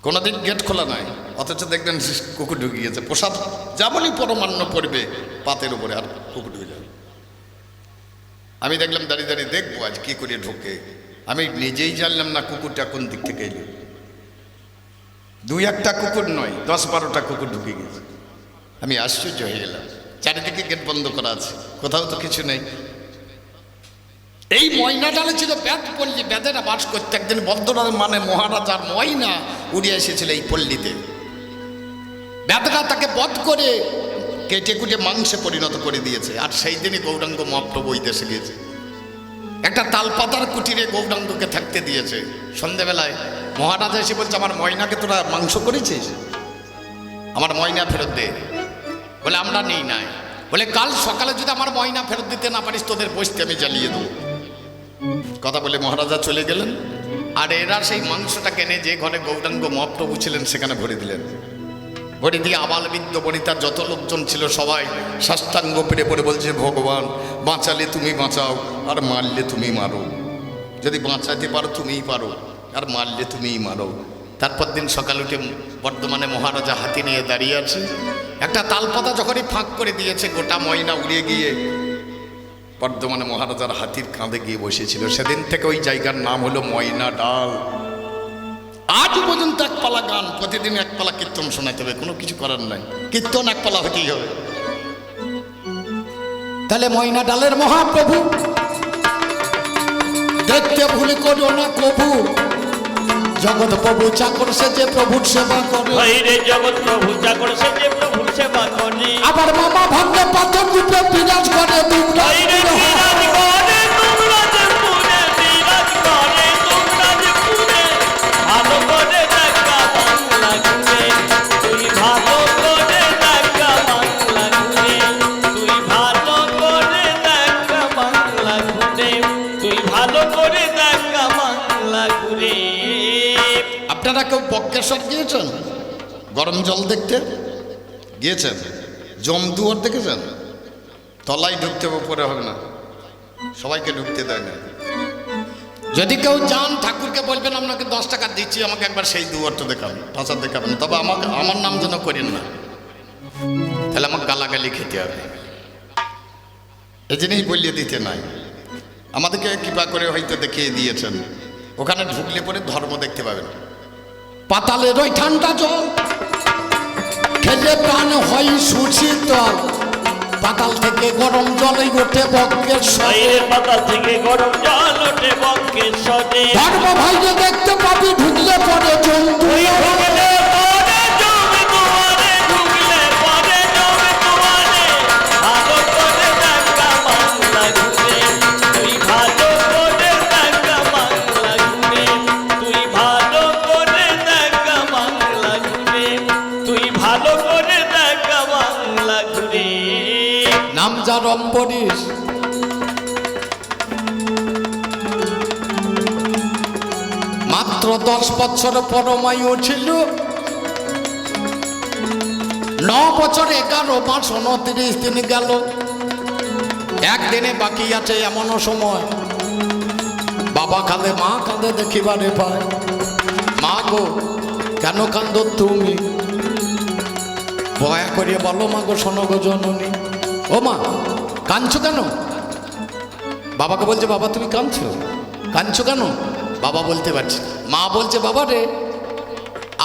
S3: কোনোদিন গেট খোলা নাই, অথচ দেখবেন কুকুর ঢুকে গেছে। প্রসাদ যেমনই পরমান্ন করবে পাতের উপরে আর কুকুর ঢুকে যাবে। আমি দেখলাম দাঁড়িয়ে দাঁড়িয়ে দেখবো আজ কি করে ঢোকে। আমি নিজেই জানলাম না কুকুরটা কোন দিক থেকে এলো। 2-1টা কুকুর নয়, 10-12টা কুকুর ঢুকে গেছে। আমি আশ্চর্য হয়ে গেলাম। চারিদিকে গেট বন্ধ করা আছে, কোথাও তো কিছু নেই। এই ময়না ডালে ছিল ব্যাত পল্লী, ব্যাধেরা বাস করতে। একদিন বদ্ররাজ মানে মহারাজার ময়না উড়ে এসেছিল এই পল্লীতে। ব্যাধরা তাকে বধ করে কেটে কুটে মাংসে পরিণত করে দিয়েছে। আর সেই দিনই গৌরাঙ্গ মহাপ্রভু ওই দেশে গিয়েছে। একটা তালপাতার কুটিরে গৌরাঙ্গকে থাকতে দিয়েছে। সন্ধেবেলায় মহারাজা এসে বলছে, আমার ময়নাকে তোরা মাংস করেছিস, আমার ময়না ফেরত দে। বলে আমরা নেই নাই। বলে কাল সকালে যদি আমার ময়না ফেরত দিতে না পারিস তোদের বসতে আমি জ্বালিয়ে দেবো। কথা বলে মহারাজা চলে গেলেন। আর এরা সেই মাংসটা কেনে যে ঘরে গৌরাঙ্গ মহাপ্রভু ছিলেন সেখানে ভরে দিলেন। ভরে দিয়ে আবাল বৃদ্ধ বনিতার যত লোকজন ছিল সবাই সাষ্টাঙ্গ পেড়ে পড়ে বলছে, ভগবান বাঁচালে তুমি বাঁচাও, আর মারলে তুমি মারো। যদি বাঁচাতে পারো তুমিই পারো, আর মারলে তুমিই মারো। তারপর দিন সকাল উঠে বর্ধমানে মহারাজা হাতি নিয়ে দাঁড়িয়ে আছে। একটা তালপাতা যখনই ফাঁক করে দিয়েছে, গোটা ময়না উড়িয়ে গিয়ে বর্ধমানে মহারাজার হাতির কাঁধে গিয়ে বসেছিল। সেদিন থেকে ওই জায়গার নাম হলো ময়না ডাল। আজ পর্যন্ত একপালা গান, প্রতিদিন একপালা কীর্তন শোনাতে হবে, কোনো কিছু করার নাই। কীর্তন একপালা হতেই হবে। তাহলে ময়না ডালের মহাপ্রভু দেখতে ভুল করো না কবু। জগৎ প্রভু চাকর সে যে প্রভুর সেবা করে,
S4: জগৎ প্রভু চাকর সে যে প্রভুর সেবা করে।
S3: আবার মামা ভাঙ্গে পাথর রূপে বিরাজ করে।
S4: ভালো করে দেখা বাংলা ঘুরে, তুই ভালো করে দেখা বাংলা ঘুরে, তুই ভালো করে দেখা বাংলা ঘুরে, তুই ভালো করে দেখা বাংলা ঘুরে।
S3: আপনারা কেউ বক্রেশ্বর গিয়েছেন? গরম জল দেখতে গিয়েছেন? জমদুয়ার দেখেছেন? তলায় ঢুকতে হবে, উপরে হবে না, সবাইকে ঢুকতে দেয় না। যদি কেউ যান ঠাকুরকে বলবেন আপনাকে 10 টাকা দিচ্ছি, আমাকে একবার সেই দুয়ারটা দেখাবেন, পাঁচার দেখাবেন। তবে আমাকে আমার নাম যেন করেন না, তাহলে আমাকে গালাগালি খেতে হবে। এই জিনিস বলিয়ে দিতে নাই। আমাদেরকে কৃপা করে হয়তো দেখিয়ে দিয়েছেন। ওখানে ঢুকলে পরে ধর্ম দেখতে পাবেন। পাতালের ওই ঠান্ডা জল খেলে প্রাণ হয় সুশীতল। পাতাল থেকে গরম জলই ওঠে বক্রেশ্বরে,
S4: পাতাল থেকে গরম জল ওঠে বক্রেশ্বরে।
S3: ধর্ম ভাইকে দেখতে পাবি ঢুকলে পরে জন্তু।
S4: ঢুকলে পরে জমে দুয়ারে, ঢুকলে পরে জমে দুয়ারে। ভালো করে দেখা বাংলা ঘুরে, তুই ভালো করে দেখা বাংলা ঘুরে, তুই ভালো করে দেখা বাংলা ঘুরে, তুই ভালো করে দেখা বাংলা ঘুরে।
S3: নাম যার অম্বরীশ, মাত্র 10 বছর পরমায়ু ছিল। 9 বছর 11 মাস 29 দিন গেল। একদিনে বাকি আছে এমনও সময় বাবা কাঁদে, মা কাঁদে দেখিবারে পায়। মা গো কেন কাঁদো তুমি? দয়া করিয়ে বলো মা গো, শোনো গো জননী। ও মা কাঁদছো কেন? বাবাকে বলছে, বাবা তুমি কাঁদছো, কাঁদছো কেন? বাবা বলতে পারছি। মা বলছে, বাবা রে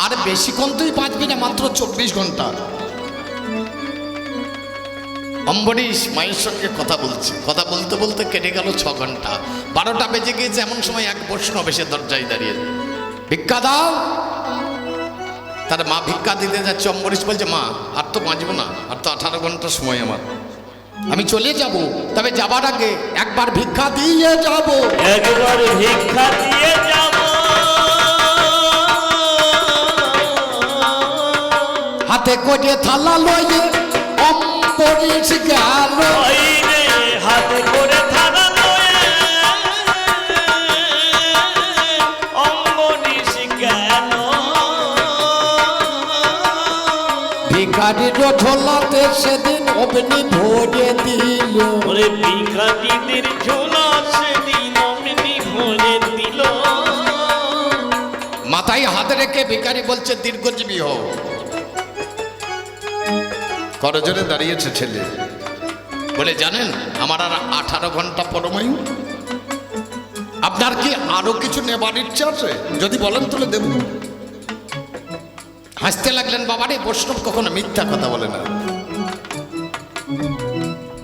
S3: আর বেশিক্ষণ তুই বাঁচবি না, মাত্র 24 ঘন্টা। অম্বরীশ মায়ের সঙ্গে কথা বলছে, কথা বলতে বলতে কেটে গেল 6 ঘন্টা। 12টা বেজে গিয়েছে। এমন সময় এক বৈষ্ণব এসে দরজায় দাঁড়িয়ে, ভিক্ষা দাও। তার মা ভিক্ষা দিতে যাচ্ছে। অম্বরীশ বলছে, মা আর তো বাঁচবো না, আর তো 18 ঘন্টা সময় আমার, আমি চলে যাব। তবে যাবার আগে একবার ভিক্ষা দিয়ে যাব,
S4: একবার ভিক্ষা দিয়ে যাব।
S3: হাতে করে থালা লয়ে অম্বরীশ গেল।
S4: হাতে করে থালা লয়ে অম্বরীশ গেল।
S3: ভিখারির ঝোলাতে সেদিন অগ্নি ভরে দিল।
S4: ওরে ভিখারিদের ঝোলা সেদিন অমনি ভরে দিল।
S3: মাথায় তাই হাতে রেখে ভিখারি বলছে দীর্ঘজীবী হও। করজোরে দাঁড়িয়েছে ছেলে, বলে জানেন আমার আর 18 ঘন্টা পরমায়ু। আপনার কি আরো কিছু নেবার ইচ্ছা আছে? যদি বলেন তাহলে দেব। হাসতে লাগলেন। বাবারে, বৈষ্ণব কখনো মিথ্যা কথা বলে না।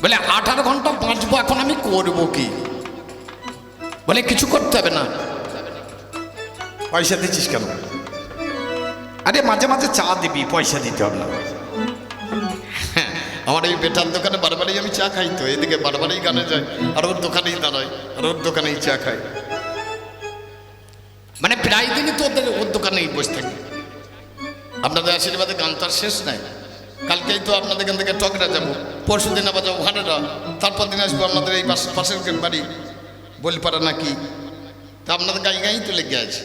S3: বলে 18 ঘন্টা বাঁচবো, এখন আমি করবো কি? বলে কিছু করতে হবে না।
S2: পয়সা দিচ্ছিস কেন? আরে মাঝে মাঝে চা দিবি, পয়সা দিতে হবে না।
S3: আমার এই বেটার দোকানে বারবারই আমি চা খাই, তো এদিকে বারবারই গানে যাই, আর ওর দোকানেই দাঁড়াই, আর ওর দোকানেই চা খাই। মানে প্রায় দিনই তো ওর দোকানেই বসে থাকি। আপনাদের আশীর্বাদে গান তার শেষ নাই। কালকেই তো আপনাদের এখান থেকে টকরা যাবো, পরশু দিন আবার যাবো ভাড়ারা, তারপর দিন আসবো আপনাদের এই পাশের বাড়ি বলিপাড়া নাকি। তা আপনাদের গাই গাই তো লেগে আছে।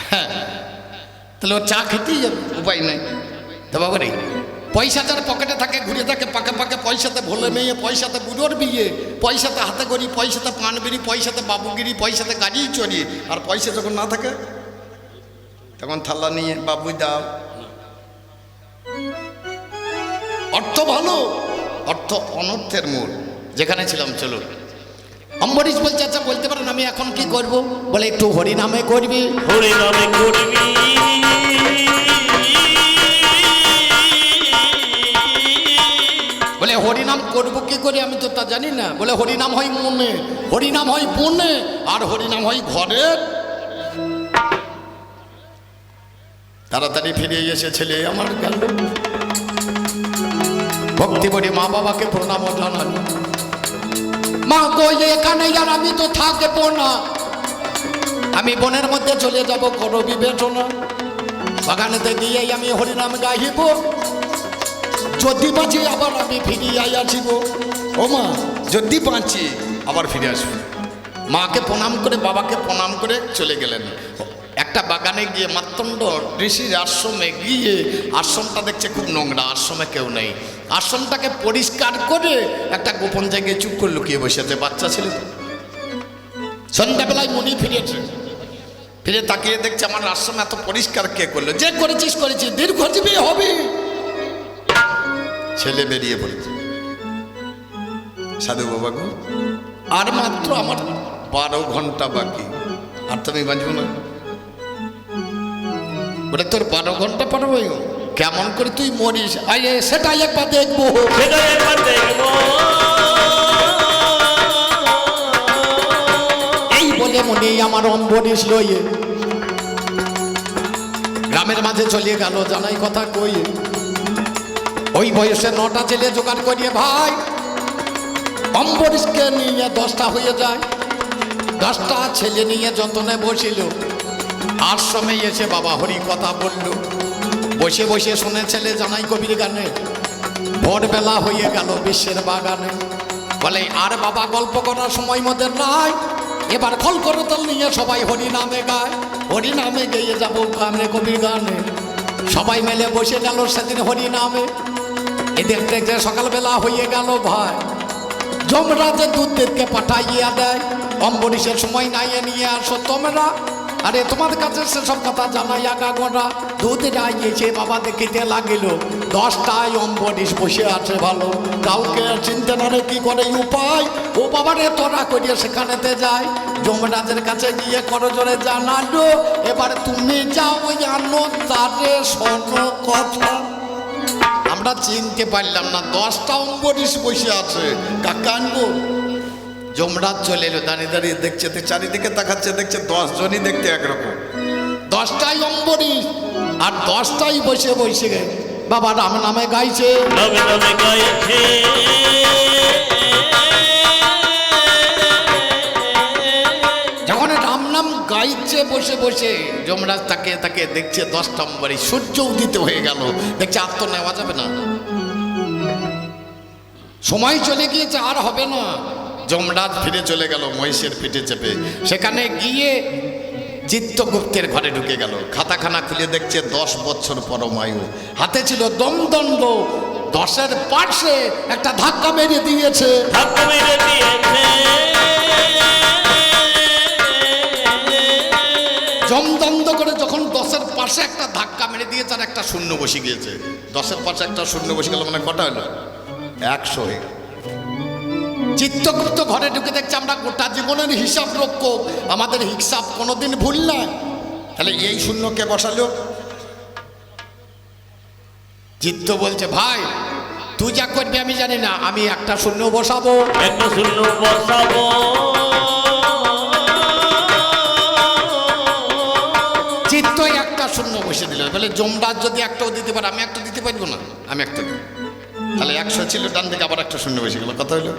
S3: হ্যাঁ, তাহলে ও চা খেতেই যাবে, উপায় নাই। তা বাবা রে, পয়সা যার পকেটে থাকে, ঘুরে থাকে পাকে পাকে, পয়সাতে ভোলে মেয়ে, পয়সাতে বুড়োর বিয়ে, পয়সাতে হাতে গড়ি, পয়সাতে পান বিড়ি, পয়সাতে বাবুগিরি, পয়সাতে গাড়ি চড়ি। আর পয়সা যখন না থাকে তখন থাল্লা নিয়ে বাবু দাও। অর্থ ভালো, অর্থ অনর্থের মূল। যেখানে ছিলাম চলো। অম্বরীশ বলছে আচ্ছা বলতে পারেন আমি এখন কি করব? বলে একটু হরি নামে করবি।
S4: হরি নামে করবি।
S3: বলে হরিনাম করবো কি করে, আমি তো তা জানি না। বলে হরিনাম হয় মনে, হরিনাম হয় বনে, আর হরিনাম হয় ঘরে। তাড়াতাড়ি ফিরে এসে ছেলে আমার গেল। ভক্তি বলে মা বাবাকে প্রণাম জানাল। মা গো এখানে আর আমি তো থাকবো না, আমি বনের মধ্যে চলে যাব, করো বিবেচনা। বাগানেতে গিয়েই আমি হরিনাম গাইব, যদি বাঁচি আবার আমি ফিরিয়ে আসিব। ও মা, যদি বাঁচি আবার ফিরে আসবো। মাকে প্রণাম করে বাবাকে প্রণাম করে চলে গেলেন। একটা বাগানে গিয়ে মার্তণ্ড ঋষির আশ্রমে গিয়ে, আশ্রমটা দেখছে খুব নোংরা, আশ্রমে কেউ নেই। আশ্রমটাকে পরিষ্কার করে একটা গোপন জায়গায় চুপ করে লুকিয়ে বসেছে। বাচ্চা ছেলে তো। সন্ধ্যাবেলায় মনি ফিরেছে, ফিরে তাকিয়ে দেখছে আমার আশ্রম এত পরিষ্কার কে করলো? যে করেছিস করেছিস, দীর্ঘজীবী হবে। ছেলে বেরিয়ে পড়েছে। সাধু বাবা গো, আর মাত্র আমার 12 ঘন্টা বাকি, আর তুমি বাঁচবো না। বলে তোর 12 ঘন্টা পারবো? কেমন করে তুই মরিস? আরে সেটাই একবার দেখবো,
S4: সেটাই একবার দেখবো।
S3: এই বলে মনে আমার অম্বরীশ লইয়ে গ্রামের মাঝে চলিয়ে গেল। জানাই কথা কই, ওই বয়সে 9টা ছেলে জোগাড় করিয়ে ভাই অম্বরীশকে নিয়ে 10টা হয়ে যায়। 10টা ছেলে নিয়ে যতনে বসিল। আশ্রমে এসে বাবা হরি কথা বলল। বসে বসে শুনে ছেলে জানাই কবির গানে। ভোরবেলা হয়ে গেল বিশ্বের বাগানে। বলে আর বাবা গল্প করার সময় মধ্যে নাই, এবার খল করতাল নিয়ে সবাই হরি নামে গায়। হরি নামে গিয়ে যাবো গ্রামে কবির গানে। সবাই মিলে বসে গেল সেদিন হরি নামে। এদের দেখতে সকালবেলা হয়ে গেল ভাই। যমরাজে দুধদেরকে পাঠাইয়া দেয়, অম্বরীশের সময় নাইয়ে নিয়ে আসো তোমরা। আরে তোমার কাছে সেসব কথা জানাই আগাগোড়া। দুধ রাইয়েছে বাবা দেখিতে লাগিল, 10টায় অম্বরীশ বসে আছে ভালো। কাউকে চিনতে না রে, কি করে উপায়? ও বাবারে তোরা করিয়ে সেখানেতে যায়। যমরাজের কাছে গিয়ে করজোরে জানালো, এবার তুমি যাও জানো তারে শোনো কথা। আমরা চিনতে পারলাম না, 10টা অম্বরীশ বসে আছে, কাকা আনবো। যমরাজ চলে এলো, দাঁড়িয়ে দাঁড়িয়ে দেখছে, চারিদিকে তাকাচ্ছে, দেখছে 10 জনই দেখতে একরকম। 10টাই অম্বরীশ, আর 10টাই বসে বসে বাবা রাম নামে গাইছে।
S4: নামে নামে গাইছে।
S3: যখন রাম নাম গাইছে বসে বসে, যমরাজ তাকে তাকে দেখছে 10টা অম্বরীশ। সূর্য উদিত হয়ে গেল, দেখছে আর তো নেওয়া যাবে না, সময় চলে গিয়েছে, আর হবে না। যমরাজ ফিরে চলে গেল মহিষের পিঠে চেপে। সেখানে গিয়ে চিত্তগুপ্তের ঘরে ঢুকে গেল। খাতাখানা খুলে দেখছে 10 বছর পরমায়ু। হাতে ছিল দমদণ্ড, 10-এর পাশে একটা ধাক্কা মেরে দিয়েছে।
S4: ধাক্কা মেরে দিয়েছে।
S3: জমদন্দ করে যখন পাশে একটা ধাক্কা মেরে দিয়েছে আর একটা শূন্য বসে গিয়েছে। 10-এর পাশে একটা শূন্য বসে গেল, মানে কটা হলো? 100 হয়ে গেল। চিত্তগুপ্ত ঘরে ঢুকে দেখছে আমরা গোটা জীবনের হিসাব রক্ষক, আমাদের হিসাব কোনোদিন ভুল না। তাহলে এই শূন্য কে বসালো? চিত্ত বলছে ভাই তুই যা করবি আমি জানি না, আমি একটা শূন্য বসাবো।
S4: একটা শূন্য বসাবো।
S3: চিত্তই একটা শূন্য বসে দিল, বলে যমরাজ যদি একটাও দিতে পারে আমি একটা দিতে পারবো না, আমি একটা দেব। তাহলে 100 ছিল, ডান দিকে আবার একটা শূন্য বসে গেল, কত হলো?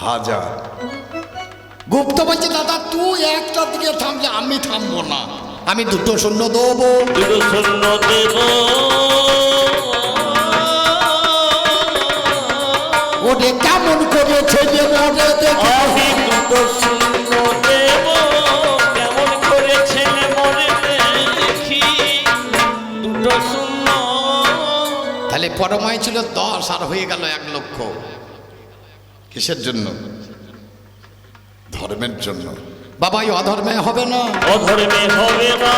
S3: 1000। গুপ্ত বলছে দাদা তুই একটা দিকে থামলে আমি থামবো না, আমি দুটো শূন্য দেবো।
S4: দুটো শূন্য দেব।
S3: ওরে কেমন করেছে যে মরে দেখে।
S4: আমি দুটো শূন্য দেব, কেমন করে ছেলে মরে দেখি। দুটো শূন্য।
S3: তাহলে পরমায় ছিল 10 আর হয়ে গেল 1 লক্ষ। কিসের জন্য? ধর্মের জন্য। বাবা এই অধর্মে হবে না,
S4: অধর্মে হবে না।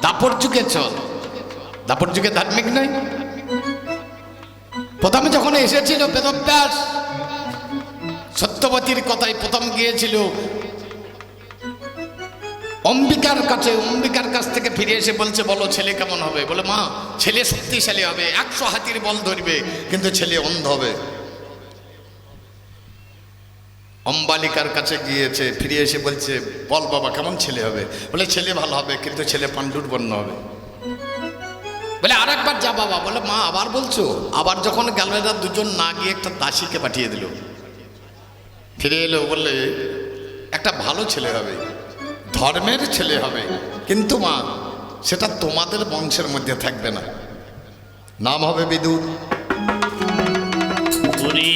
S3: দাপর যুগে চল, দাপর যুগে ধার্মিক নয়। প্রথমে যখন এসেছিল বেদব্যাস সত্যবতীর কথাই প্রথম গিয়েছিল অম্বিকার কাছে, অম্বিকার কাছ থেকে ফিরে এসে বলছে বলো ছেলে কেমন হবে? বলে মা ছেলে শক্তিশালী হবে, 100 হাতির বল ধরবে, কিন্তু ছেলে অন্ধ হবে। অম্বালিকার কাছে গিয়েছে, ফিরে এসে বলছে বল বাবা কেমন ছেলে হবে? বলে ছেলে ভালো হবে, কিন্তু ছেলে পাণ্ডুর বর্ণ হবে। বলে আর একবার যা বাবা। বলে মা আবার বলছো? আবার যখন গেল এরা দুজন না গিয়ে একটা দাসীকে পাঠিয়ে দিল, ফিরে এলো, বললে একটা ভালো ছেলে হবে, ধর্মের ছেলে হবে, কিন্তু মা সেটা তোমাদের বংশের মধ্যে থাকবে না, নাম হবে বিদুর।
S4: পুরী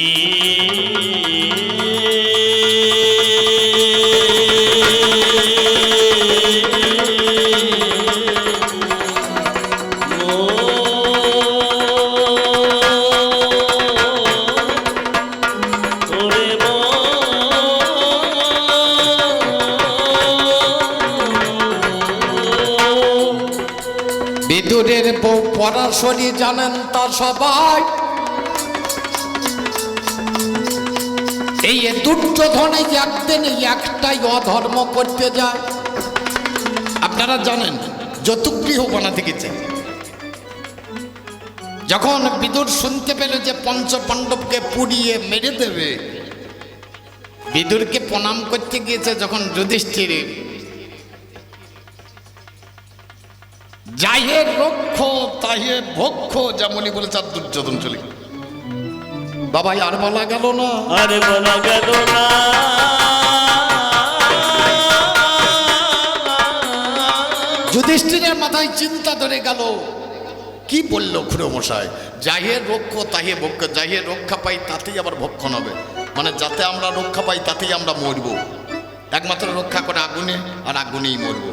S3: বিদুরের বউ পরাশরী জানেন তা সবাই। এই দুর্যোধনে একদিন একটাই অধর্ম করতে যায়। আপনারা জানেন যতুগৃহ বানাতে গেছে। যখন বিদুর শুনতে পেল যে পঞ্চপাণ্ডবকে পুড়িয়ে মেরে দেবে, বিদুরকে প্রণাম করতে গিয়েছে যখন যুধিষ্ঠির, যাহে রক্ষ তাহে ভক্ষ যেমনই বলেছে, আর দুর্যোধন চলে গেল। বাবা আর বলা গেল না,
S4: আরে বলা গেল না।
S3: যুধিষ্ঠিরের মাথায় চিন্তা ধরে গেল, কি বলল খুড়োমশাই? যাহে রক্ষ তাহে ভক্ষ, যাহে রক্ষা পাই তাতেই আবার ভক্ষণ হবে, মানে যাতে আমরা রক্ষা পাই তাতেই আমরা মরব। একমাত্র রক্ষা করে আগুনে, আর আগুনেই মরব।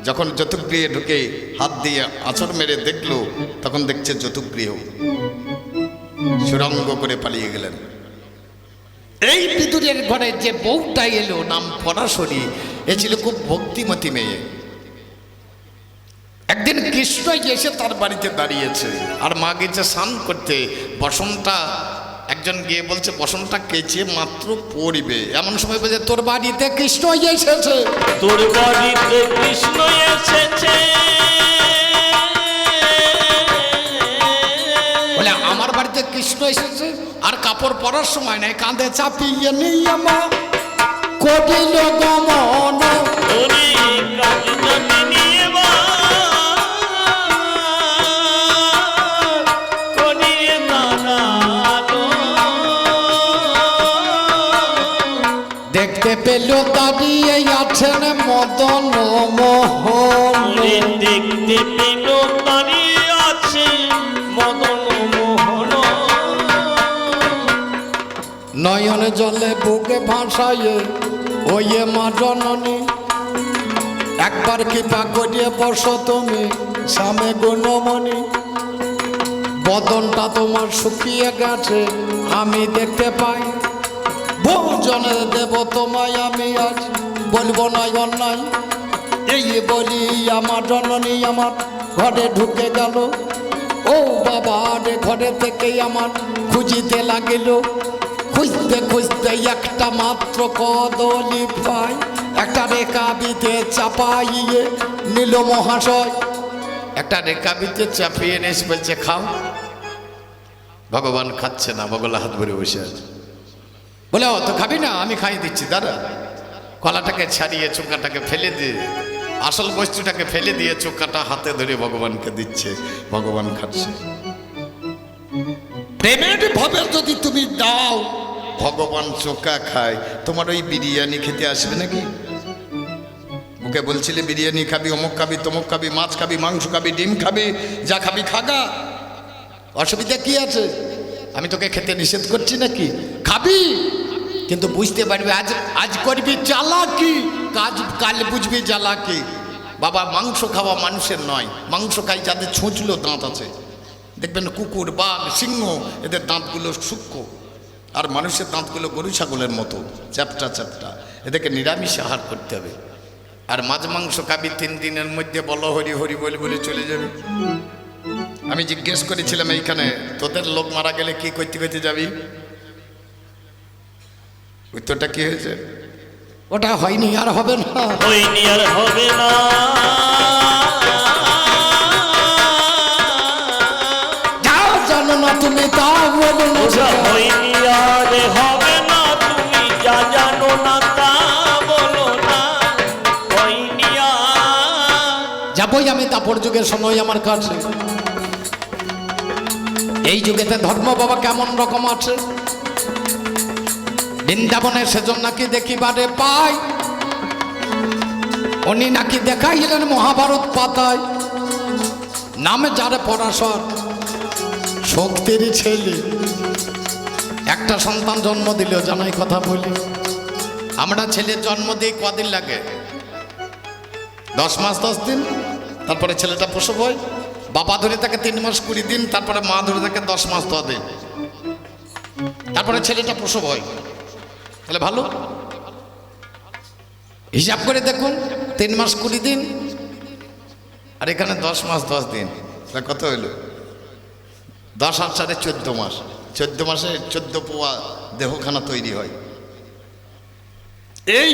S3: যখন যতুগৃহে ঢুকে হাত দিয়ে আঁচড় মেরে দেখলো, তখন দেখছে যতুগৃহ সুরঙ্গ করে পালিয়ে গেলেন। এই বিদুরের ঘরে যে বউটা এলো নাম পরাশরী, এ ছিল খুব ভক্তিমতী মেয়ে। একদিন কৃষ্ণ এসে তার বাড়িতে দাঁড়িয়েছে, আর মা গেছে স্নান করতে। বসনটা একজন গিয়ে বলছে বসনটা কেচে মাত্র পড়বে, এমন সময় বলছে তোর বাড়িতে কৃষ্ণ এসেছে।
S4: তোর বাড়িতে কৃষ্ণ এসেছে।
S3: বলে আমার বাড়িতে কৃষ্ণ এসেছে, আর কাপড় পরার সময় নাই, কাঁধে চাপিয়ে নেই আমার করিল গমন।
S4: ওরে কাজী নিয়ে বা করিয়ে দাঁড়ালো।
S3: দেখতে পেল দাঁড়িয়ে আছেন মদন মোহন।
S4: ওরে দেখতে পেল দাঁড়িয়ে আছে মদন মোহন।
S3: নয়ন জলে বুকে ভাসায়ে ওয়ে মা জননী, একবার কৃপা করিয়ে বসো তুমি স্বামী গুণমণি। বদনটা তোমার শুকিয়ে গেছে আমি দেখতে পাই, জনে দেব তোমায় আমি আজ বলবো নয় অন্যায়। এই বলি আমার জননী আমার ঘরে ঢুকে গেল, ও বাবা রে ঘরে থেকেই আমার খুঁজিতে লাগিল। খুঁজতে খুঁজতে একটা মাত্র কদলি পাই, একটা রেখাবিতে চাপাইয়ে নিল মহাশয়। একটা রেখাবিতে চাপিয়ে নিস বলছে খাও। ভগবান খাচ্ছে না, বগলা হাত ভরে বসে আছে। বলে ও তো খাবি না, আমি খাইয়ে দিচ্ছি দাদা। কলাটাকে ছাড়িয়ে চোখাটাকে ফেলে দিয়ে, আসল বস্তুটাকে ফেলে দিয়ে চোখাটা হাতে ধরে ভগবানকে দিচ্ছে, ভগবান খাচ্ছে। প্রেমের ভাবে যদি তুমি দাও, ভগবান চোখা খায়। তোমার ওই বিরিয়ানি খেতে আসবে নাকি? মুখে বলছিলে বিরিয়ানি খাবি, অমুক খাবি, তমুক খাবি, মাছ খাবি, মাংস খাবি, ডিম খাবি, যা খাবি খাগা, অসুবিধা কি আছে? আমি তোকে খেতে নিষেধ করছি নাকি? খাবি, কিন্তু বুঝতে পারবি আজ করবি চালাকি, কাল বুঝবি জ্বালাকি। বাবা মাংস খাওয়া মানুষের নয়, মাংস খাই যাদের ছোঁচলো দাঁত আছে। দেখবেন কুকুর, বাঘ, সিংহ, এদের দাঁতগুলো সূক্ষ্ম, আর মানুষের দাঁতগুলো গরু ছাগলের মতো চ্যাপটা চ্যাপটা। এদেরকে নিরামিষ আহার করতে হবে। আর মাছ মাংস খাবি 3 দিনের মধ্যে বলো হরি হরি বলে বলে চলে যাবে। আমি জিজ্ঞেস করেছিলাম এইখানে তোদের লোক মারা গেলে কি করতে করতে যাবি? উত্তরটা কি হয়েছে? ওটা হয়নি আর হবে না,
S4: হয়নি আর হবে না।
S3: যাও জানো না তুমি তা বলো না।
S4: ওটা হয়নি আর হবে না, তুমি যা জানো না তা বলো না। হয়নি আর
S3: যাবই আমি দাপর যুগের সময় আমার কাছে। এই যুগেতে ধর্ম বাবা কেমন রকম আছে। বৃন্দাবনে সেজন নাকি দেখিবারে পাই, উনি নাকি দেখাইলেন মহাভারত পাতায়। নামে যারে পরাশর, শক্তির ছেলে, একটা সন্তান জন্ম দিল। জানাই কথা বলি, আমরা ছেলের জন্ম দিই কদিন লাগে? 10 মাস 10 দিন। তারপরে ছেলেটা প্রসব হয়, বাবা ধরে থাকে 3 মাস 20 দিন, তারপরে মা ধরে থাকে 10 মাস 10 দিন, তারপরে ছেলেটা প্রসব হয়। তাহলে ভালো হিসাব করে দেখুন, 3 মাস 20 দিন আর এখানে 10 মাস 10 দিন, তাহলে কত হইল? 10 আর 4 14 মাস। 14 মাসে 14 পোয়া দেহখানা তৈরি হয়। এই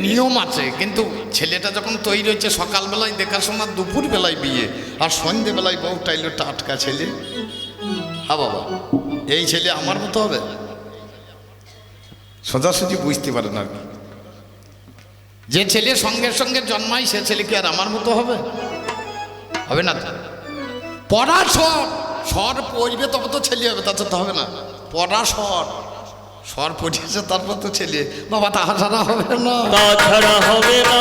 S3: নিয়ম আছে, কিন্তু ছেলেটা যখন তৈরি হচ্ছে সকালবেলায় দেখাশোনা, দুপুর বেলায় বিয়ে, আর সন্ধ্যেবেলায় বউ টাইলো টাটকা ছেলে। হ্যাঁ বাবা, এই ছেলে আমার মতো হবে? সোজাসুজি বুঝতে পারে না। যে ছেলে সঙ্গে সঙ্গে জন্মায় সে ছেলে কি আর আমার মতো হবে? হবে না তো। পড়া স্বর পড়বে তবে তো ছেলে হবে, তাছাড়া তো হবে না। পড়া স্বর পড়িয়েছে তারপর তো ছেলে। বাবা তাছাড়া হবে না,
S4: তাছাড়া হবে না।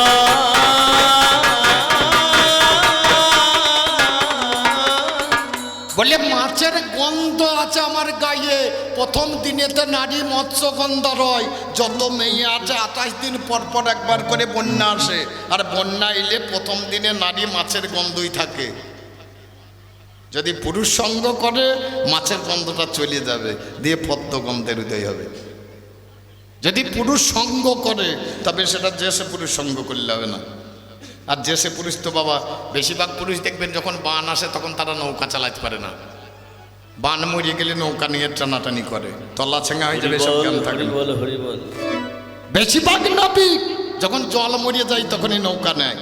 S3: বলে মাছের গন্ধ আছে আমার গায়ে, প্রথম দিনেতে নারী মৎস্যগন্ধ রয়। যত মেয়ে আছে 28 দিন পর পর একবার করে বন্যা আসে, আর বন্যা এলে প্রথম দিনে নারী মাছের গন্ধই থাকে। যদি পুরুষ সঙ্গ করে মাছের গন্ধটা চলে যাবে, দিয়ে পদ্ম গন্ধের উদয় হবে। যদি পুরুষ সঙ্গ করে তবে সেটা যে সে পুরুষ সঙ্গ করলে হবে না। আর যে সে পুরুষ তো বাবা, বেশিরভাগ পুরুষ দেখবেন যখন বান আসে তখন তারা নৌকা চালাতে পারে না। বান মরিয়ে গেলে নৌকা নিয়ে টানাটানি করে, তলা ছেঙা হয়ে যাবে, সব জ্ঞান থাকে না।
S4: বল হরি বল।
S3: বেশিরভাগ নাবিক যখন জল মরিয়ে যায় তখনই নৌকা নেয়,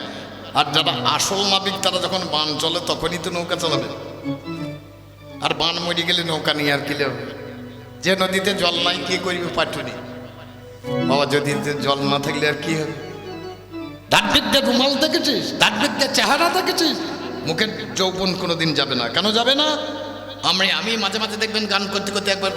S3: আর যারা আসল নাবিক তারা যখন বান চলে তখনই তো নৌকা চালাবে। আর বান মরিয়ে গেলে নৌকা নিয়ে আর কি হবে? যে নদীতে জল নাই কি করবে পাটুনি বাবা, যদি জল না থাকলে আর কি হবে? দাঁতবিদ্যের রুমাল দেখেছিস? দাঁতবিদ্যের চেহারা দেখেছিস? মুখের যৌবন কোনোদিন যাবে না। কেন যাবে না? আমি মাঝে মাঝে দেখবেন গান করতে করতে একবার